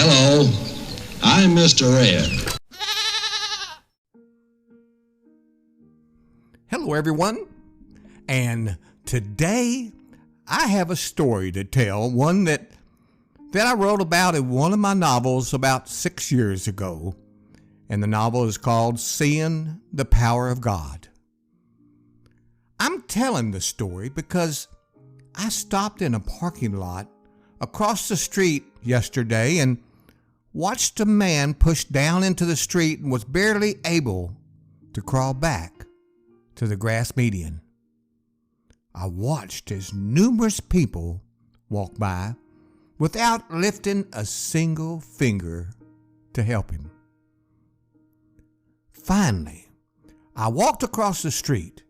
Hello, I'm Mr. Red. Hello, everyone. And today I have a story to tell, one that I wrote about in one of my novels about 6 years ago. And the novel is called Seeing the Power of God. I'm telling the story because I stopped in a parking lot across the street yesterday and watched a man push down into the street and was barely able to crawl back to the grass median. I watched as numerous people walk by without lifting a single finger to help him. Finally, I walked across the street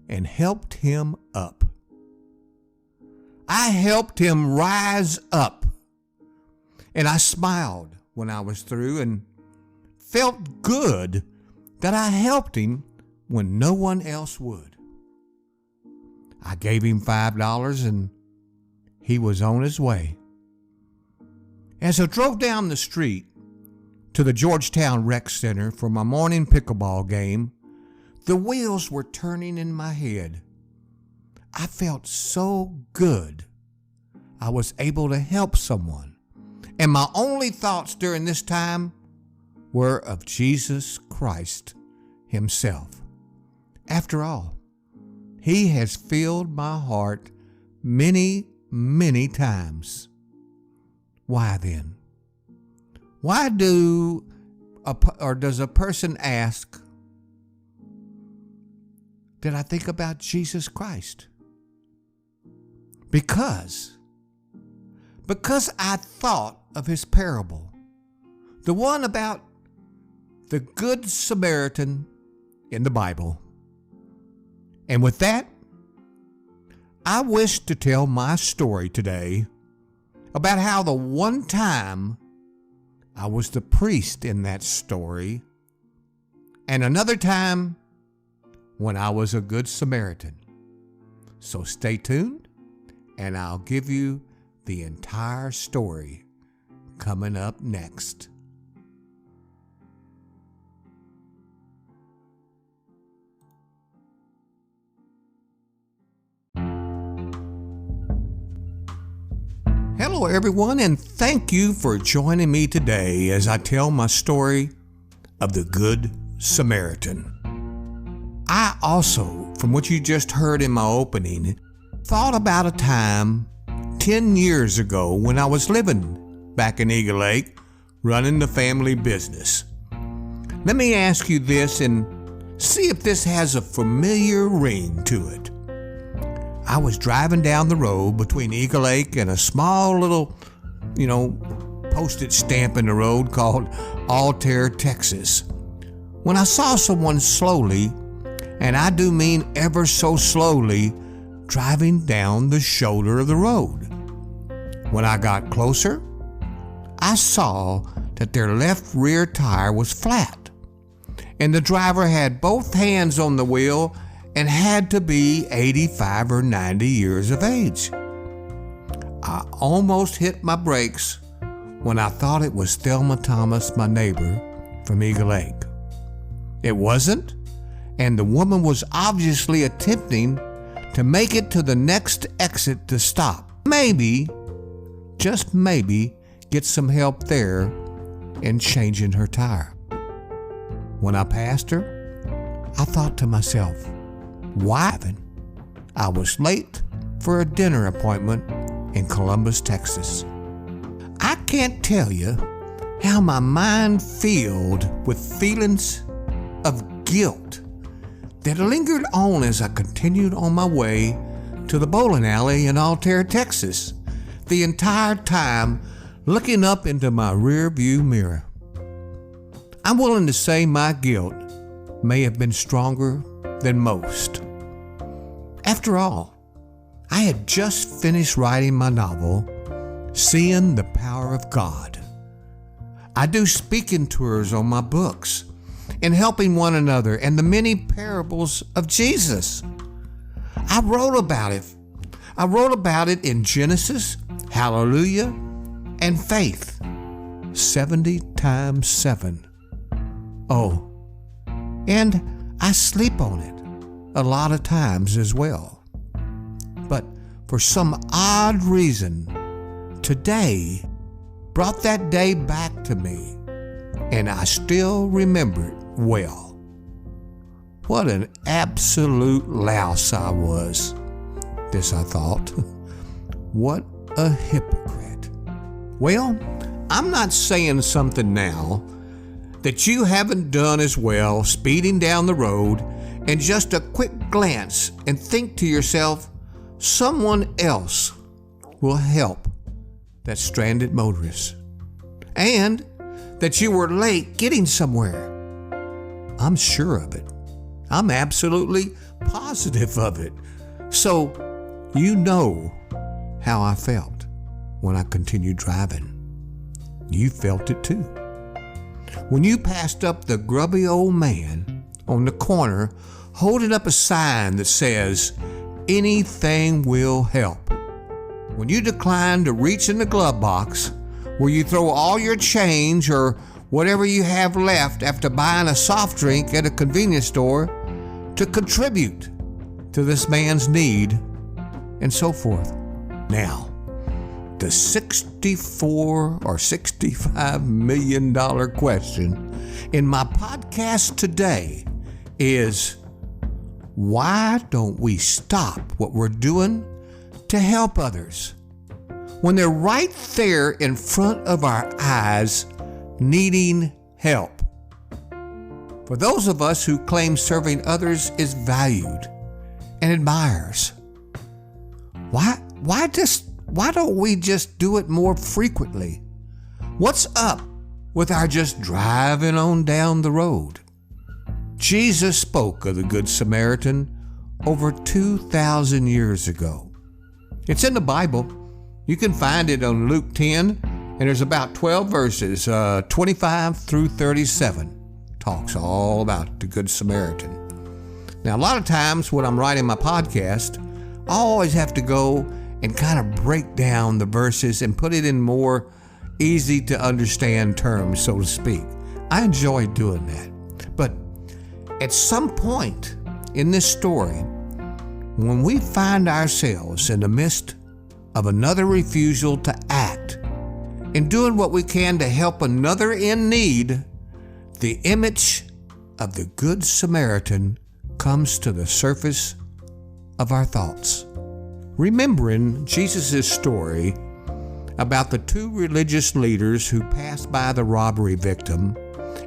and helped him up. I helped him rise up, and I smiled when I was through and felt good that I helped him when no one else would. I gave him $5 and he was on his way. As I drove down the street to the Georgetown Rec Center for my morning pickleball game, the wheels were turning in my head. I felt so good I was able to help someone, and my only thoughts during this time were of Jesus Christ himself. After all, he has filled my heart many, many times. Why then? Why does a person ask, did I think about Jesus Christ? Because I thought of his parable, the one about the Good Samaritan in the Bible. And with that, I wish to tell my story today about how the one time I was the priest in that story, and another time when I was a Good Samaritan. So stay tuned, and I'll give you the entire story coming up next. Hello, everyone, and thank you for joining me today as I tell my story of the Good Samaritan. I also, from what you just heard in my opening, thought about a time 10 years ago when I was living back in Eagle Lake, running the family business. Let me ask you this and see if this has a familiar ring to it. I was driving down the road between Eagle Lake and a small little, postage stamp in the road called Altair, Texas, when I saw someone slowly, and I do mean ever so slowly, driving down the shoulder of the road. When I got closer, I saw that their left rear tire was flat, and the driver had both hands on the wheel and had to be 85 or 90 years of age. I almost hit my brakes when I thought it was Thelma Thomas, my neighbor from Eagle Lake. It wasn't, and the woman was obviously attempting to make it to the next exit to stop. Maybe, just maybe, get some help there in changing her tire. When I passed her, I thought to myself, why then? I was late for a dinner appointment in Columbus, Texas. I can't tell you how my mind filled with feelings of guilt that lingered on as I continued on my way to the bowling alley in Altair, Texas, the entire time looking up into my rear view mirror. I'm willing to say my guilt may have been stronger than most. After all, I had just finished writing my novel, Seeing the Power of God. I do speaking tours on my books and helping one another and the many parables of Jesus. I wrote about it. I wrote about it in Genesis, Hallelujah, and Faith. 70 times 7. Oh, and I sleep on it a lot of times as well. But for some odd reason, today brought that day back to me, and I still remember it well. What an absolute louse I was. This I thought. What a hypocrite. Well, I'm not saying something now that you haven't done as well, speeding down the road and just a quick glance and think to yourself, someone else will help that stranded motorist, and that you were late getting somewhere. I'm sure of it. I'm absolutely positive of it. So you know how I felt when I continued driving. You felt it too. When you passed up the grubby old man on the corner holding up a sign that says, "Anything will help." When you declined to reach in the glove box where you throw all your change or whatever you have left after buying a soft drink at a convenience store to contribute to this man's need, and so forth. Now, the $64 or $65 million question in my podcast today is, why don't we stop what we're doing to help others when they're right there in front of our eyes needing help? For those of us who claim serving others is valued and admires, why don't we just do it more frequently? What's up with our just driving on down the road? Jesus spoke of the Good Samaritan over 2,000 years ago. It's in the Bible. You can find it on Luke 10, and there's about 12 verses, 25 through 37. Talks all about the Good Samaritan. Now, a lot of times when I'm writing my podcast, I always have to go and kind of break down the verses and put it in more easy to understand terms, so to speak. I enjoy doing that. But at some point in this story, when we find ourselves in the midst of another refusal to act and doing what we can to help another in need, the image of the Good Samaritan comes to the surface of our thoughts. Remembering Jesus' story about the two religious leaders who passed by the robbery victim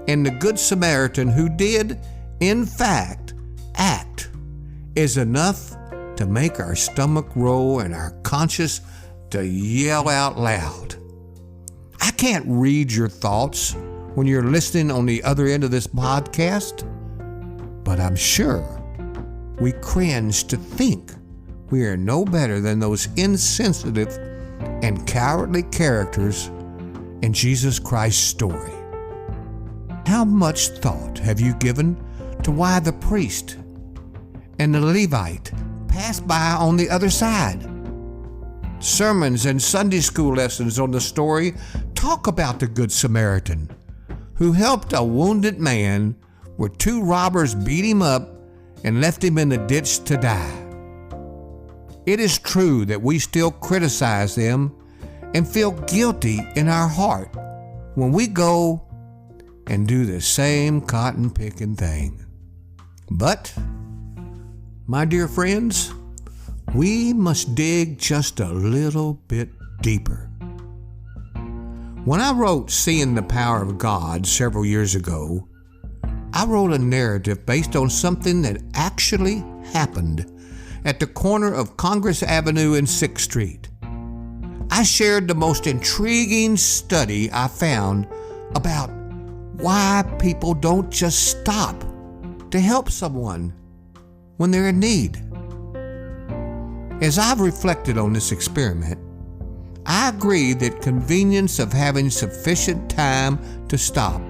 and the Good Samaritan who did, in fact, act, is enough to make our stomach roll and our conscience to yell out loud. I can't read your thoughts when you're listening on the other end of this podcast, but I'm sure we cringe to think we are no better than those insensitive and cowardly characters in Jesus Christ's story. How much thought have you given to why the priest and the Levite passed by on the other side? Sermons and Sunday school lessons on the story talk about the Good Samaritan who helped a wounded man where two robbers beat him up and left him in the ditch to die. It is true that we still criticize them and feel guilty in our heart when we go and do the same cotton-picking thing. But, my dear friends, we must dig just a little bit deeper. When I wrote Seeing the Power of God several years ago, I wrote a narrative based on something that actually happened at the corner of Congress Avenue and 6th Street. I shared the most intriguing study I found about why people don't just stop to help someone when they're in need. As I've reflected on this experiment, I agree that convenience of having sufficient time to stop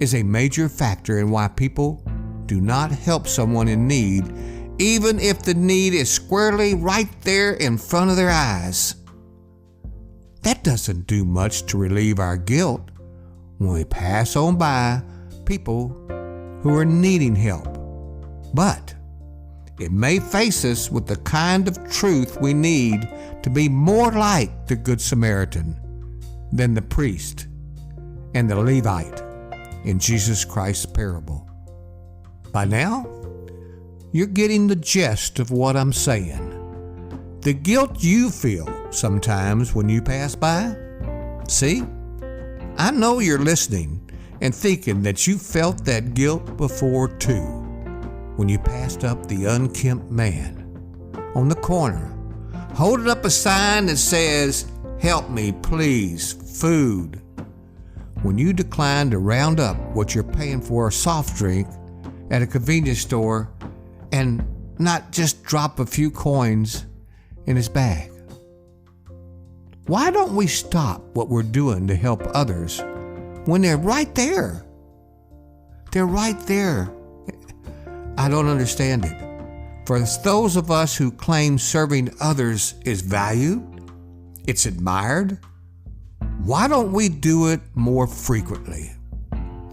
is a major factor in why people do not help someone in need, even if the need is squarely right there in front of their eyes. That doesn't do much to relieve our guilt when we pass on by people who are needing help. But it may face us with the kind of truth we need to be more like the Good Samaritan than the priest and the Levite in Jesus Christ's parable. By now, you're getting the gist of what I'm saying. The guilt you feel sometimes when you pass by. See, I know you're listening and thinking that you felt that guilt before too, when you passed up the unkempt man on the corner, holding up a sign that says, "Help me, please, food." When you declined to round up what you're paying for a soft drink at a convenience store and not just drop a few coins in his bag. Why don't we stop what we're doing to help others when they're right there? They're right there. I don't understand it. For those of us who claim serving others is valued, it's admired, why don't we do it more frequently?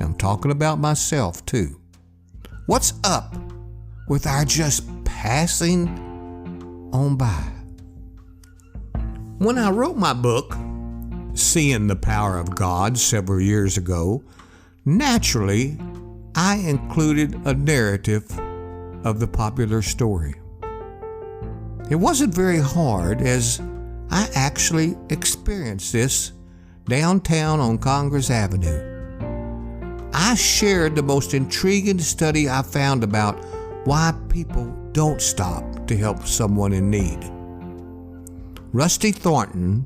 I'm talking about myself too. What's up with our just passing on by? When I wrote my book, Seeing the Power of God, several years ago, naturally, I included a narrative of the popular story. It wasn't very hard, as I actually experienced this downtown on Congress Avenue. I shared the most intriguing study I found about why people don't stop to help someone in need. Rusty Thornton,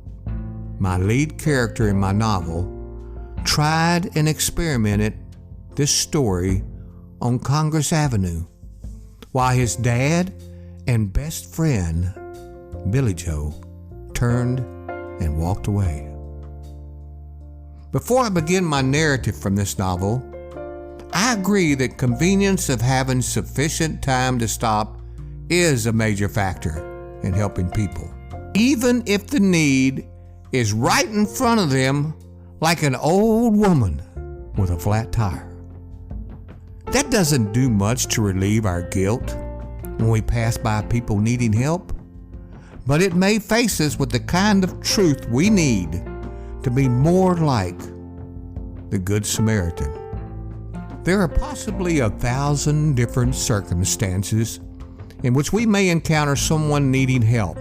my lead character in my novel, tried and experimented this story on Congress Avenue while his dad and best friend, Billy Joe, turned and walked away. Before I begin my narrative from this novel, I agree that convenience of having sufficient time to stop is a major factor in helping people, even if the need is right in front of them, like an old woman with a flat tire. That doesn't do much to relieve our guilt when we pass by people needing help, but it may face us with the kind of truth we need to be more like the Good Samaritan. There are possibly 1,000 different circumstances in which we may encounter someone needing help,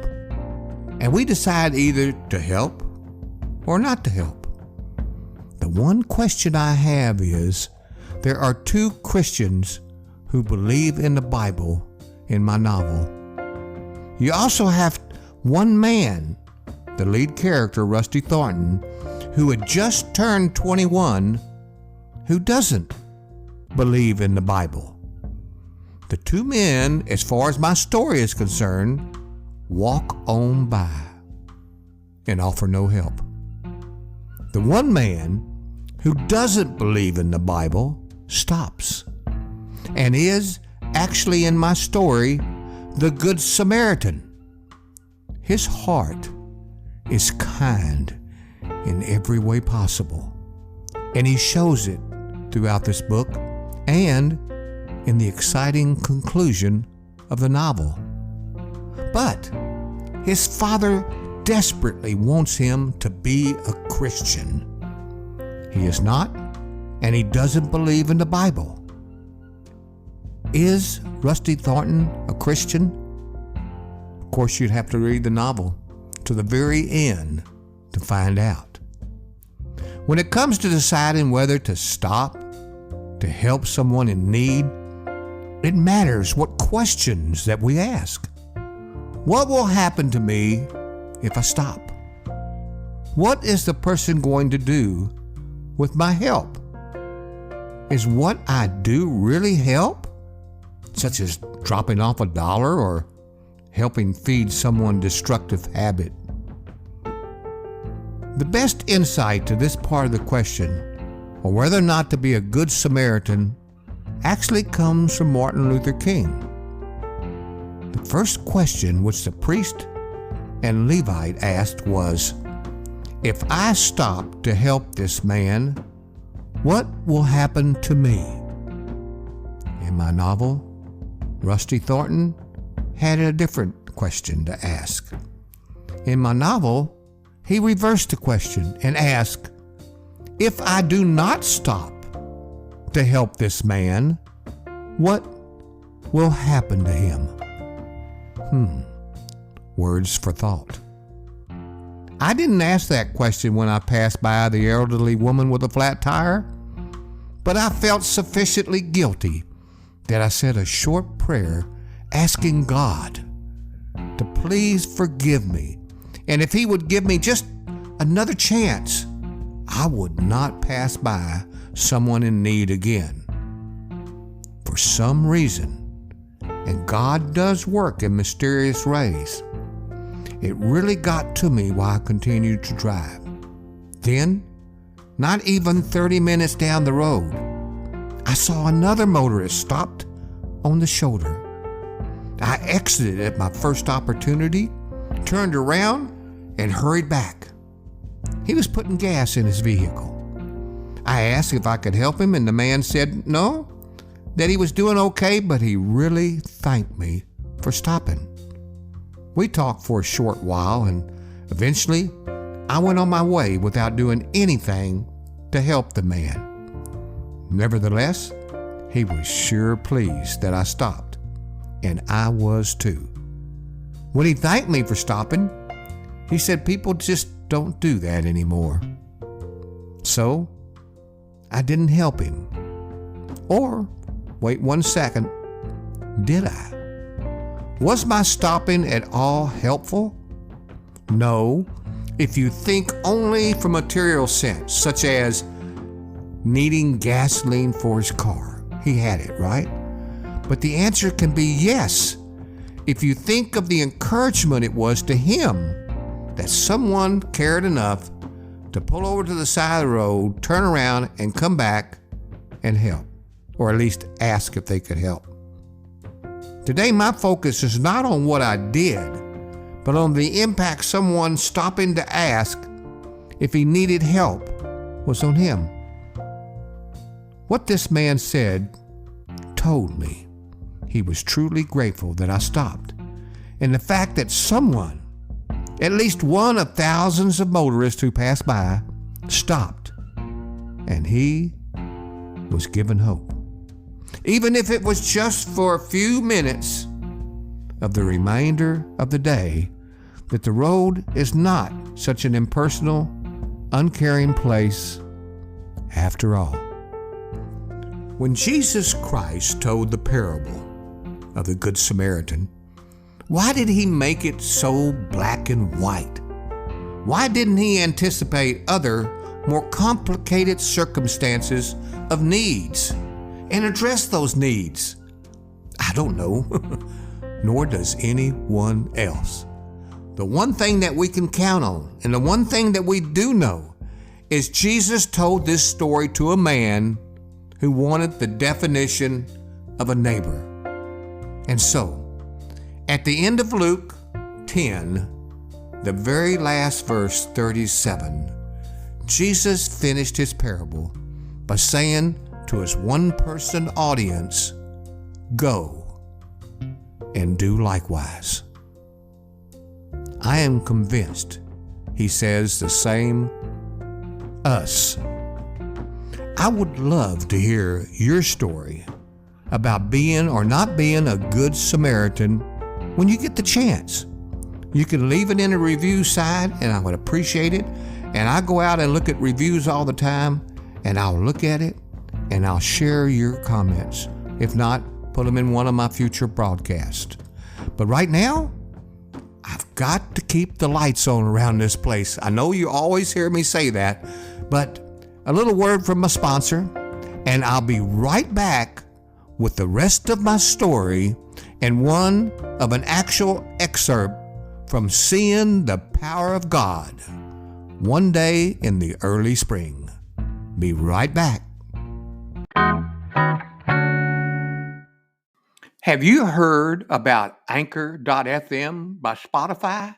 and we decide either to help or not to help. The one question I have is, there are 2 Christians who believe in the Bible in my novel. You also have one man, the lead character, Rusty Thornton, who had just turned 21, who doesn't believe in the Bible. The 2 men, as far as my story is concerned, walk on by and offer no help. The one man who doesn't believe in the Bible stops and is actually in my story the Good Samaritan. His heart is kind in every way possible, and he shows it throughout this book and in the exciting conclusion of the novel. But his father desperately wants him to be a Christian. He is not, and he doesn't believe in the Bible. Is Rusty Thornton a Christian? Of course, you'd have to read the novel to the very end to find out. When it comes to deciding whether to stop to help someone in need, it matters what questions that we ask. What will happen to me if I stop? What is the person going to do with my help? Is what I do really help, such as dropping off $1 or helping feed someone destructive habit? The best insight to this part of the question, or whether or not to be a good Samaritan, actually comes from Martin Luther King. The first question which the priest and Levite asked was, if I stop to help this man, what will happen to me? In my novel, Rusty Thornton had a different question to ask. In my novel, he reversed the question and asked, if I do not stop to help this man, what will happen to him? Words for thought. I didn't ask that question when I passed by the elderly woman with a flat tire, but I felt sufficiently guilty that I said a short prayer asking God to please forgive me, and if He would give me just another chance, I would not pass by someone in need again. For some reason, and God does work in mysterious ways, it really got to me while I continued to drive. Then, not even 30 minutes down the road, I saw another motorist stopped on the shoulder. I exited at my first opportunity, turned around, and hurried back. He was putting gas in his vehicle. I asked if I could help him, and the man said no, that he was doing okay, but he really thanked me for stopping. We talked for a short while, and eventually I went on my way without doing anything to help the man. Nevertheless, he was sure pleased that I stopped, and I was too. When he thanked me for stopping, he said people just don't do that anymore. So, I didn't help him. Or, wait one second, did I? Was my stopping at all helpful? No, if you think only from material sense, such as needing gasoline for his car. He had it, right? But the answer can be yes, if you think of the encouragement it was to him that someone cared enough to pull over to the side of the road, turn around, and come back and help, or at least ask if they could help. Today, my focus is not on what I did, but on the impact someone stopping to ask if he needed help was on him. What this man said told me he was truly grateful that I stopped, and the fact that someone, at least one of thousands of motorists who passed by, stopped, and he was given hope. Even if it was just for a few minutes of the remainder of the day, that the road is not such an impersonal, uncaring place after all. When Jesus Christ told the parable of the Good Samaritan, why did He make it so black and white? Why didn't He anticipate other, more complicated circumstances of needs and address those needs? I don't know, nor does anyone else. The one thing that we can count on, and the one thing that we do know, is Jesus told this story to a man who wanted the definition of a neighbor. And so, at the end of Luke 10, the very last verse 37, Jesus finished his parable by saying to his one-person audience, "Go and do likewise." I am convinced he says the same us. I would love to hear your story about being or not being a good Samaritan when you get the chance. You can leave it in a review side, and I would appreciate it. And I go out and look at reviews all the time, and I'll look at it, and I'll share your comments. If not, put them in one of my future broadcasts. But right now, I've got to keep the lights on around this place. I know you always hear me say that, but a little word from my sponsor, and I'll be right back with the rest of my story and one of an actual excerpt from Seeing the Power of God one day in the early spring. Be right back. Have you heard about Anchor.fm by Spotify?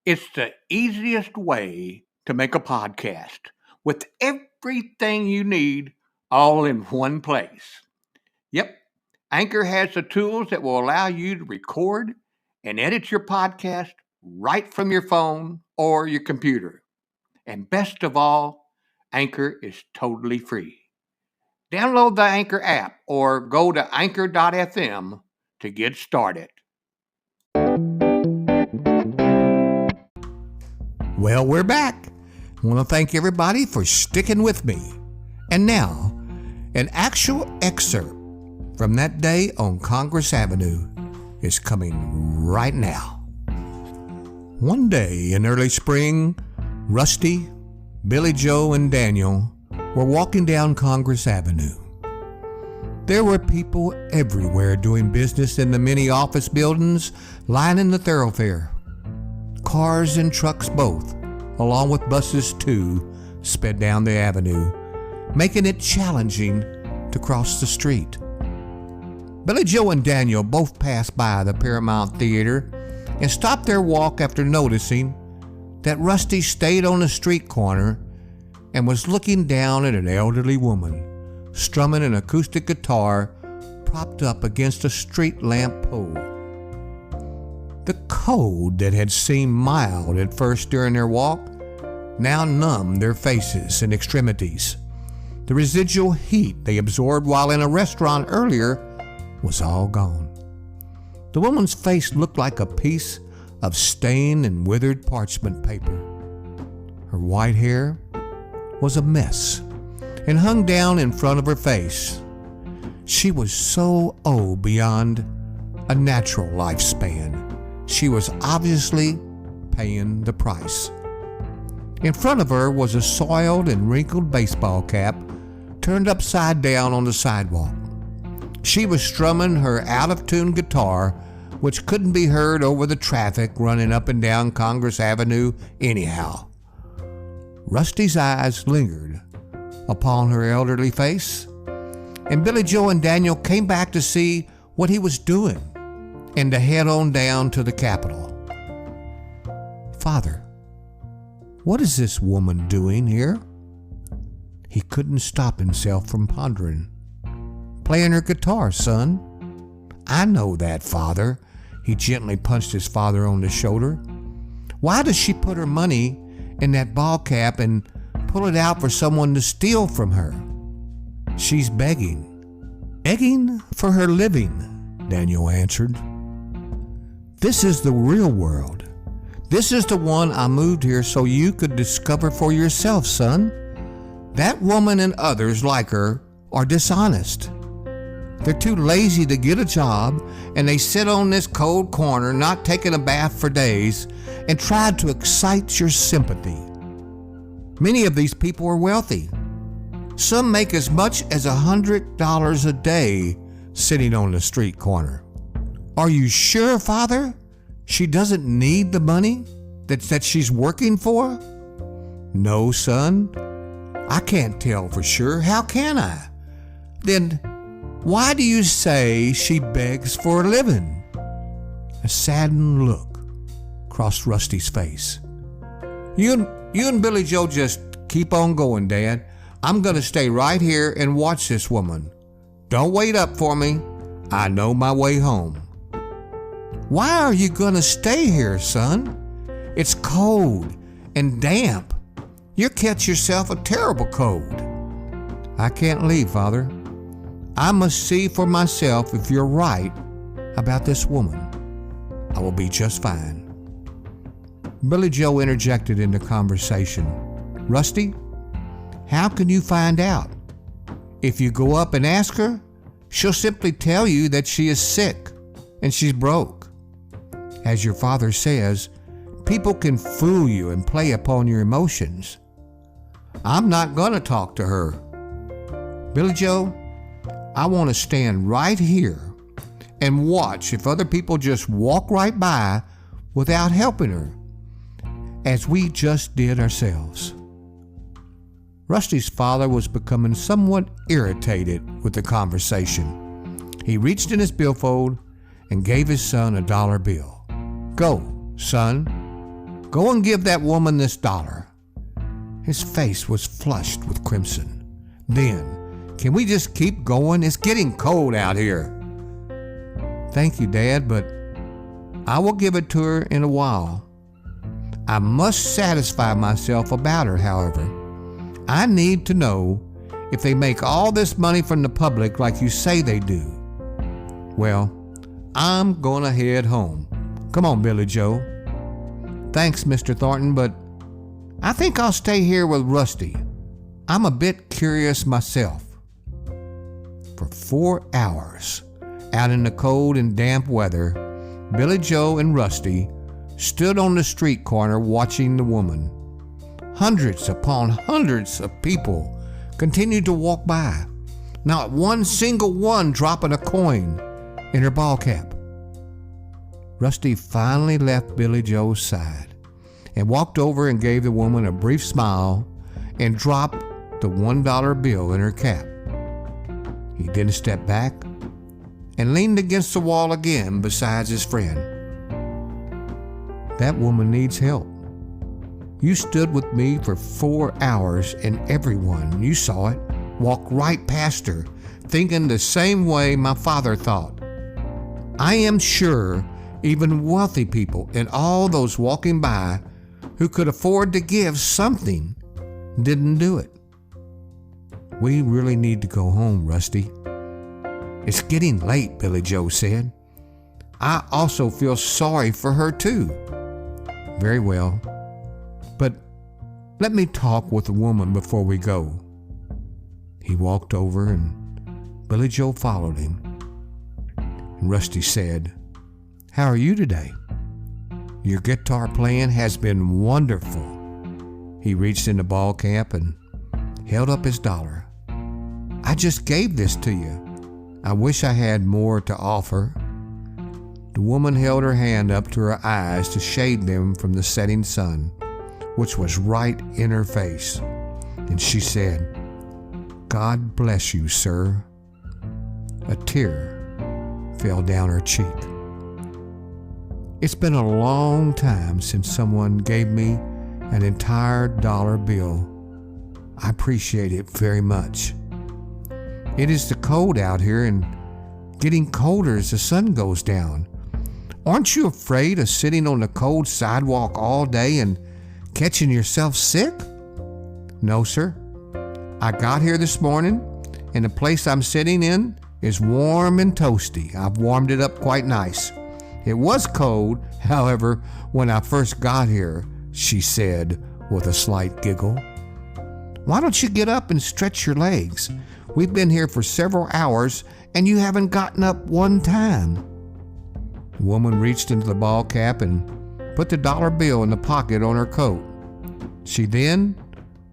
It's the easiest way to make a podcast with everything you need all in one place. Yep, Anchor has the tools that will allow you to record and edit your podcast right from your phone or your computer. And best of all, Anchor is totally free. Download the Anchor app or go to anchor.fm to get started. Well, we're back. I want to thank everybody for sticking with me. And now, an actual excerpt from that day on Congress Avenue is coming right now. One day in early spring, Rusty, Billy Joe, and Daniel were walking down Congress Avenue. There were people everywhere doing business in the many office buildings lining the thoroughfare. Cars and trucks both, along with buses too, sped down the avenue, making it challenging to cross the street. Billy Joe and Daniel both passed by the Paramount Theater and stopped their walk after noticing that Rusty stayed on the street corner and was looking down at an elderly woman strumming an acoustic guitar propped up against a street lamp pole. The cold that had seemed mild at first during their walk now numbed their faces and extremities. The residual heat they absorbed while in a restaurant earlier was all gone. The woman's face looked like a piece of stained and withered parchment paper. Her white hair was a mess and hung down in front of her face. She was so old beyond a natural lifespan. She was obviously paying the price. In front of her was a soiled and wrinkled baseball cap turned upside down on the sidewalk. She was strumming her out-of-tune guitar, which couldn't be heard over the traffic running up and down Congress Avenue anyhow. Rusty's eyes lingered upon her elderly face, and Billy Joe and Daniel came back to see what he was doing and to head on down to the Capitol. "Father, what is this woman doing here?" He couldn't stop himself from pondering. "Playing her guitar, son." "I know that, Father." He gently punched his father on the shoulder. "Why does she put her money in that ball cap and pull it out for someone to steal from her?" "She's begging for her living," Daniel answered. "This is the real world. This is the one I moved here so you could discover for yourself, son. That woman and others like her are dishonest. They're too lazy to get a job, and they sit on this cold corner not taking a bath for days and try to excite your sympathy. Many of these people are wealthy. Some make as much as $100 a day sitting on the street corner. Are you sure, Father, she doesn't need the money that she's working for?" "No, son. I can't tell for sure. How can I?" "Then why do you say she begs for a living?" A saddened look crossed Rusty's face. You and Billy Joe just keep on going, Dad. I'm going to stay right here and watch this woman. Don't wait up for me. I know my way home." "Why are you going to stay here, son? It's cold and damp. You'll catch yourself a terrible cold." "I can't leave, Father. I must see for myself if you're right about this woman. I will be just fine." Billy Joe interjected in the conversation. "Rusty, how can you find out? If you go up and ask her, she'll simply tell you that she is sick and she's broke. As your father says, people can fool you and play upon your emotions. I'm not going to talk to her. Billy Joe, I want to stand right here and watch if other people just walk right by without helping her, as we just did ourselves." Rusty's father was becoming somewhat irritated with the conversation. He reached in his billfold and gave his son a $1 bill. "Go, son. Go and give that woman this $1. His face was flushed with crimson. Then, "Can we just keep going? It's getting cold out here." "Thank you, Dad, but I will give it to her in a while. I must satisfy myself about her, however. I need to know if they make all this money from the public like you say they do." "Well, I'm gonna head home. Come on, Billy Joe." "Thanks, Mr. Thornton, but I think I'll stay here with Rusty. I'm a bit curious myself." For 4 hours, out in the cold and damp weather, Billy Joe and Rusty stood on the street corner watching the woman. Hundreds upon hundreds of people continued to walk by, not one single one dropping a coin in her ball cap. Rusty finally left Billy Joe's side and walked over and gave the woman a brief smile and dropped the $1 bill in her cap. He then stepped back and leaned against the wall again beside his friend. "That woman needs help. You stood with me for 4 hours and everyone, you saw it, walked right past her, thinking the same way my father thought. I am sure even wealthy people and all those walking by who could afford to give something didn't do it. We really need to go home, Rusty." "It's getting late," Billy Joe said. "I also feel sorry for her too." "Very well, but let me talk with the woman before we go." He walked over and Billy Joe followed him. And Rusty said, "How are you today? Your guitar playing has been wonderful." He reached in the ball cap and held up his dollar. "I just gave this to you. I wish I had more to offer." The woman held her hand up to her eyes to shade them from the setting sun, which was right in her face, and she said, "God bless you, sir." A tear fell down her cheek. It's been a long time since someone gave me an entire dollar bill. I appreciate it very much. It is the cold out here and getting colder as the sun goes down. Aren't you afraid of sitting on the cold sidewalk all day and catching yourself sick? No, sir. I got here this morning and the place I'm sitting in is warm and toasty. I've warmed it up quite nice. It was cold, however, when I first got here, she said with a slight giggle. Why don't you get up and stretch your legs? We've been here for several hours and you haven't gotten up one time. The woman reached into the ball cap and put the dollar bill in the pocket on her coat. She then,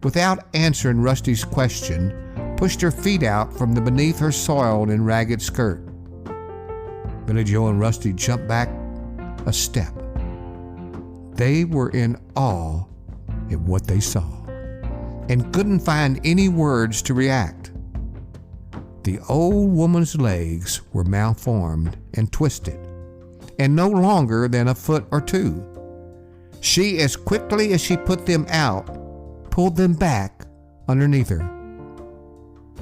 without answering Rusty's question, pushed her feet out from beneath her soiled and ragged skirt. Billy Joe and Rusty jumped back a step. They were in awe at what they saw and couldn't find any words to react. The old woman's legs were malformed and twisted, and no longer than a foot or two. She, as quickly as she put them out, pulled them back underneath her.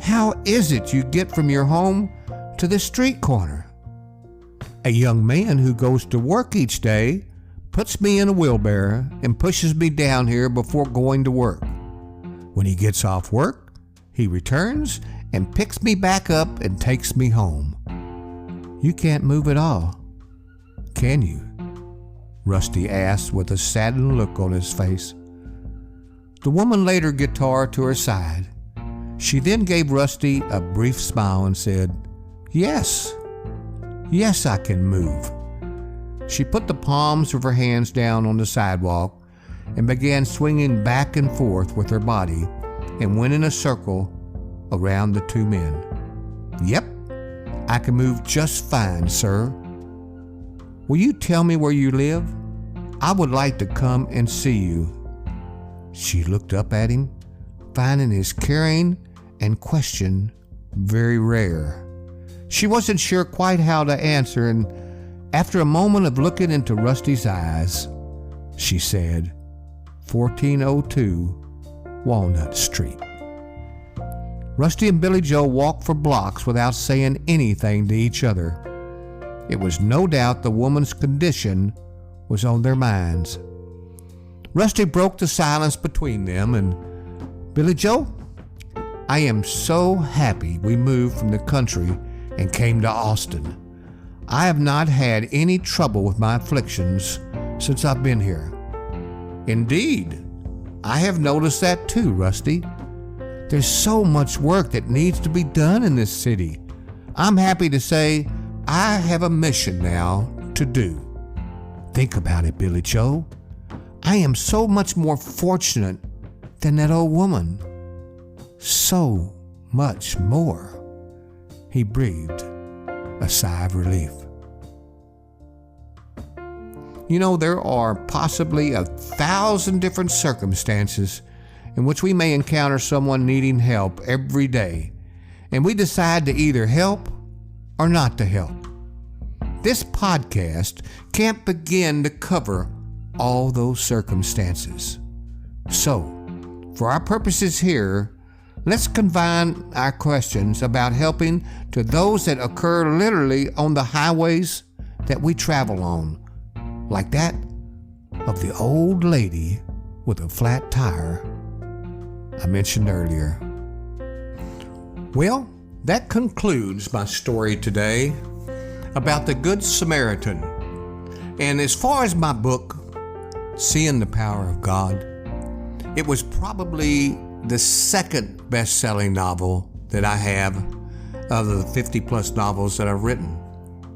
How is it you get from your home to the street corner? A young man who goes to work each day puts me in a wheelbarrow and pushes me down here before going to work. When he gets off work, he returns and picks me back up and takes me home. You can't move at all, can you? Rusty asked with a saddened look on his face. The woman laid her guitar to her side. She then gave Rusty a brief smile and said, Yes, I can move. She put the palms of her hands down on the sidewalk and began swinging back and forth with her body and went in a circle around the two men. Yep, I can move just fine, sir. Will you tell me where you live? I would like to come and see you. She looked up at him, finding his caring and question very rare. She wasn't sure quite how to answer, and after a moment of looking into Rusty's eyes, she said, 1402 Walnut Street. Rusty and Billy Joe walked for blocks without saying anything to each other. It was no doubt the woman's condition was on their minds. Rusty broke the silence between them and, "Billy Joe, I am so happy we moved from the country and came to Austin. I have not had any trouble with my afflictions since I've been here." "Indeed, I have noticed that too, Rusty. There's so much work that needs to be done in this city. I'm happy to say I have a mission now to do." "Think about it, Billy Joe. I am so much more fortunate than that old woman. So much more." He breathed a sigh of relief. You know, there are possibly 1,000 different circumstances in which we may encounter someone needing help every day, and we decide to either help or not to help. This podcast can't begin to cover all those circumstances. So, for our purposes here, let's confine our questions about helping to those that occur literally on the highways that we travel on, like that of the old lady with a flat tire I mentioned earlier. Well, that concludes my story today about the Good Samaritan. And as far as my book, Seeing the Power of God, it was probably the second best-selling novel that I have of the 50-plus novels that I've written.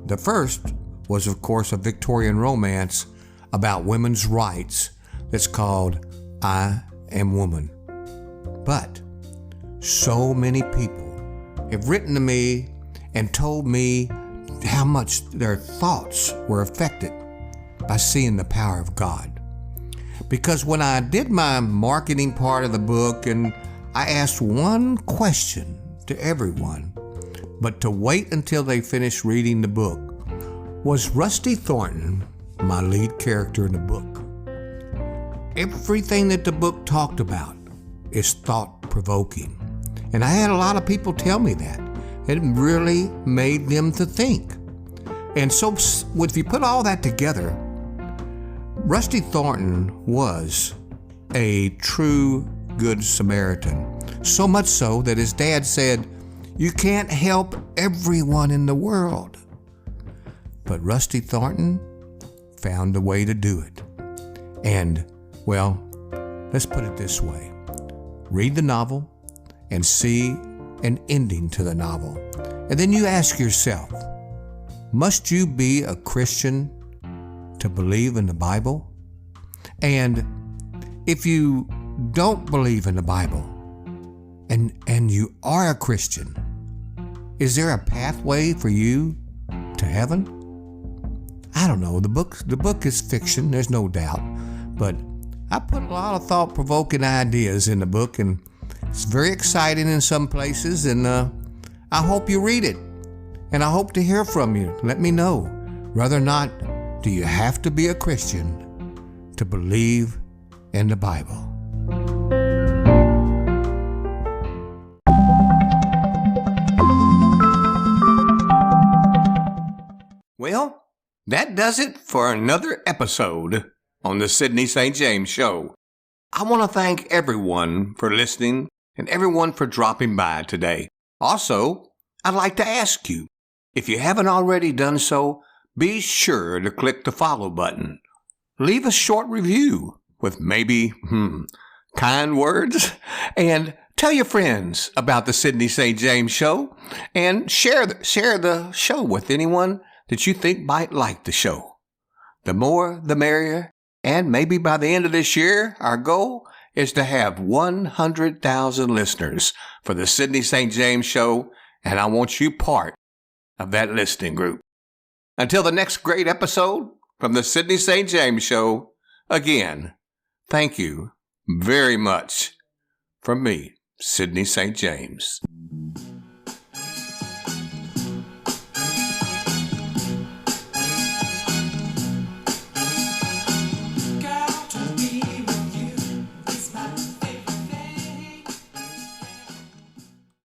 The first was, of course, a Victorian romance about women's rights that's called I Am Woman. But so many people have written to me and told me how much their thoughts were affected by seeing the power of God. Because when I did my marketing part of the book, and I asked one question to everyone, but to wait until they finished reading the book, was Rusty Thornton my lead character in the book? Everything that the book talked about is thought-provoking. And I had a lot of people tell me that. It really made them to think. And so if you put all that together, Rusty Thornton was a true Good Samaritan. So much so that his dad said, "You can't help everyone in the world." But Rusty Thornton found a way to do it. And, well, let's put it this way. Read the novel and see an ending to the novel. And then you ask yourself, must you be a Christian to believe in the Bible? And if you don't believe in the Bible and you are a Christian, is there a pathway for you to heaven? I don't know. The book is fiction, there's no doubt, but I put a lot of thought-provoking ideas in the book, and it's very exciting in some places, and I hope you read it, and I hope to hear from you. Let me know whether or not do you have to be a Christian to believe in the Bible. Well, that does it for another episode on the Sidney St. James Show. I want to thank everyone for listening and everyone for dropping by today. Also, I'd like to ask you, if you haven't already done so, be sure to click the follow button. Leave a short review with maybe, kind words, and tell your friends about the Sidney St. James Show, and share the show with anyone that you think might like the show. The more, the merrier, and maybe by the end of this year, our goal is to have 100,000 listeners for the Sidney St. James Show, and I want you part of that listening group. Until the next great episode from the Sidney St. James Show, again, thank you very much from me, Sidney St. James.